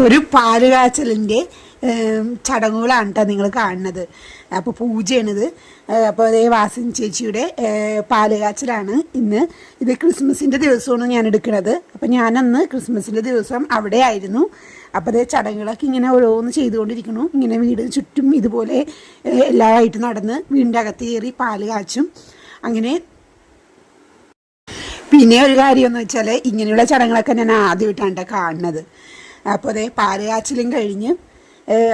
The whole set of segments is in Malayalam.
ഒരു പാല് കാച്ചലിൻ്റെ ചടങ്ങുകളാണ് കേട്ടോ നിങ്ങൾ കാണുന്നത്. അപ്പോൾ പൂജയാണിത്. അപ്പോൾ അതേ വാസൻ ചേച്ചിയുടെ പാല് കാച്ചലാണ് ഇന്ന്. ഇത് ക്രിസ്മസിൻ്റെ ദിവസമാണ് ഞാൻ എടുക്കുന്നത്. അപ്പോൾ ഞാനന്ന് ക്രിസ്മസിൻ്റെ ദിവസം അവിടെ ആയിരുന്നു. അപ്പോൾ അതേ ചടങ്ങുകളൊക്കെ ഇങ്ങനെ ഓരോന്ന് ചെയ്തുകൊണ്ടിരിക്കുന്നു. ഇങ്ങനെ വീട് ചുറ്റും ഇതുപോലെ എല്ലാമായിട്ട് നടന്ന് വീടിൻ്റെ അകത്ത് കയറി പാല് കാച്ചും. അങ്ങനെ പിന്നെ ഒരു കാര്യമെന്ന് വെച്ചാൽ ഇങ്ങനെയുള്ള ചടങ്ങുകളൊക്കെ ഞാൻ ആദ്യമായിട്ടാണ് കാണുന്നത്. അപ്പോൾ അതേ പാല് കാച്ചിലും കഴിഞ്ഞ്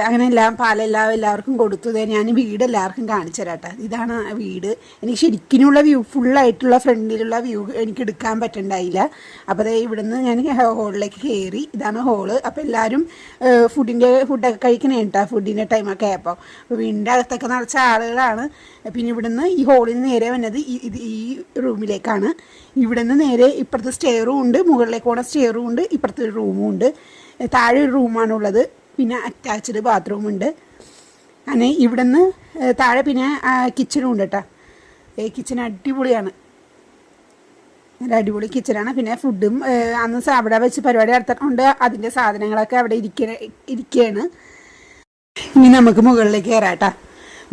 അങ്ങനെ എല്ലാവർക്കും കൊടുത്തു. ഞാൻ വീട് എല്ലാവർക്കും കാണിച്ചു തരാം കേട്ടോ. ഇതാണ് വീട്. എനിക്ക് ശരിക്കിനുള്ള വ്യൂ, ഫുള്ളായിട്ടുള്ള ഫ്രണ്ടിലുള്ള വ്യൂ എനിക്ക് എടുക്കാൻ പറ്റണ്ടായില്ല. അപ്പോൾ അതേ ഇവിടുന്ന് ഞാൻ ഹോളിലേക്ക് കയറി. ഇതാണ് ഹോള്. അപ്പോൾ എല്ലാവരും ഫുഡൊക്കെ കഴിക്കണേ കേട്ടോ. ഫുഡിൻ്റെ ടൈമൊക്കെ ആയപ്പോൾ വീടിൻ്റെ അകത്തൊക്കെ നിറച്ച ആളുകളാണ്. പിന്നെ ഇവിടുന്ന് ഈ ഹോളിൽ നിന്ന് നേരെ വന്നത് ഈ റൂമിലേക്കാണ്. ഇവിടുന്ന് നേരെ ഇപ്പുറത്ത് സ്റ്റെയറും ഉണ്ട്, മുകളിലേക്ക് പോണ സ്റ്റെയറും ഉണ്ട്, ഇപ്പുറത്തെ ഒരു റൂമും ഉണ്ട്. താഴെ ഒരു റൂമാണുള്ളത്. പിന്നെ അറ്റാച്ച്ഡ് ബാത്റൂം ഉണ്ട്. അങ്ങനെ ഇവിടുന്ന് താഴെ പിന്നെ കിച്ചണും ഉണ്ട് കേട്ടോ. കിച്ചൺ അടിപൊളിയാണ്, നല്ല അടിപൊളി കിച്ചണാണ്. പിന്നെ ഫുഡും അന്ന് അവിടെ വെച്ച് പരിപാടി നടത്താറുണ്ട്. അതിൻ്റെ സാധനങ്ങളൊക്കെ അവിടെ ഇരിക്കുകയാണ്. ഇനി നമുക്ക് മുകളിലേക്ക് കയറാം കേട്ടോ.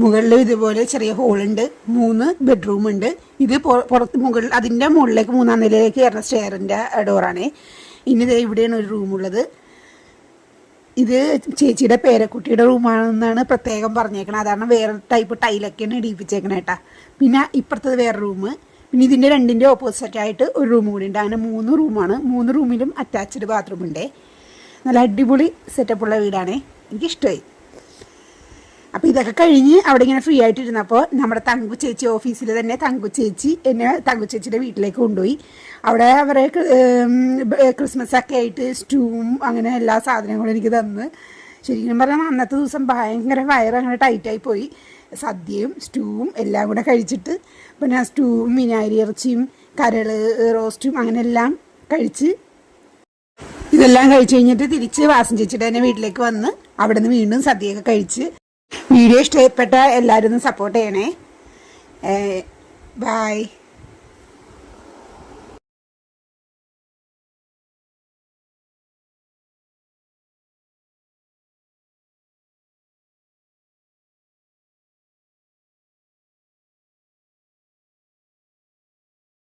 മുകളിൽ ഇതുപോലെ ചെറിയ ഹോളുണ്ട്, 3 ബെഡ്റൂമുണ്ട്. ഇത് പുറത്ത് അതിൻ്റെ മുകളിലേക്ക് 3-ാം നിലയിലേക്ക് കയറുന്ന സ്റ്റെയറിൻ്റെ ഡോറാണേ. ഇനി ഇവിടെയാണ് ഒരു റൂമുള്ളത്. ഇത് ചേച്ചിയുടെ പേരക്കുട്ടിയുടെ റൂമാണെന്നാണ് പ്രത്യേകം പറഞ്ഞേക്കണത്. അതാണ് വേറെ ടൈപ്പ് ടൈലൊക്കെയാണ് ഇടിപ്പിച്ചേക്കണേ കേട്ടാ. പിന്നെ ഇപ്പുറത്തത് വേറെ റൂം. പിന്നെ ഇതിൻ്റെ രണ്ടിൻ്റെ ഓപ്പോസിറ്റായിട്ട് ഒരു റൂം കൂടി ഉണ്ട്. അങ്ങനെ 3 റൂമാണ്. 3 റൂമിലും അറ്റാച്ച്ഡ് ബാത്റൂം ഉണ്ട്. നല്ല അടിപൊളി സെറ്റപ്പുള്ള വീടാണേ, എനിക്കിഷ്ടമായി. അപ്പോൾ ഇതൊക്കെ കഴിഞ്ഞ് അവിടെ ഇങ്ങനെ ഫ്രീ ആയിട്ടിരുന്നപ്പോൾ നമ്മുടെ തങ്കു ചേച്ചി ഓഫീസിൽ തന്നെ തങ്കു ചേച്ചിയുടെ വീട്ടിലേക്ക് കൊണ്ടുപോയി. അവിടെ അവരെ ക്രിസ്മസ് ഒക്കെ ആയിട്ട് സ്റ്റൂവും അങ്ങനെ എല്ലാ സാധനങ്ങളും എനിക്ക് തന്ന്. ശരിക്കും പറഞ്ഞാൽ അന്നത്തെ ദിവസം ഭയങ്കര വയറങ്ങനെ ടൈറ്റായി പോയി. സദ്യയും സ്റ്റൂവും എല്ലാം കൂടെ കഴിച്ചിട്ട് പിന്നെ സ്റ്റൂവും വിനാഗിരി ഇറച്ചിയും കരള് റോസ്റ്റും അങ്ങനെ എല്ലാം കഴിച്ച് ഇതെല്ലാം കഴിച്ച് കഴിഞ്ഞിട്ട് തിരിച്ച് വാസൻ ചേച്ചിയുടെ തന്നെ വീട്ടിലേക്ക് വന്ന് അവിടെ നിന്ന് വീണ്ടും സദ്യയൊക്കെ കഴിച്ച്. വീഡിയോ ഇഷ്ടപ്പെട്ട എല്ലാവരും ഒന്ന് സപ്പോർട്ട് ചെയ്യണേ. ബൈ.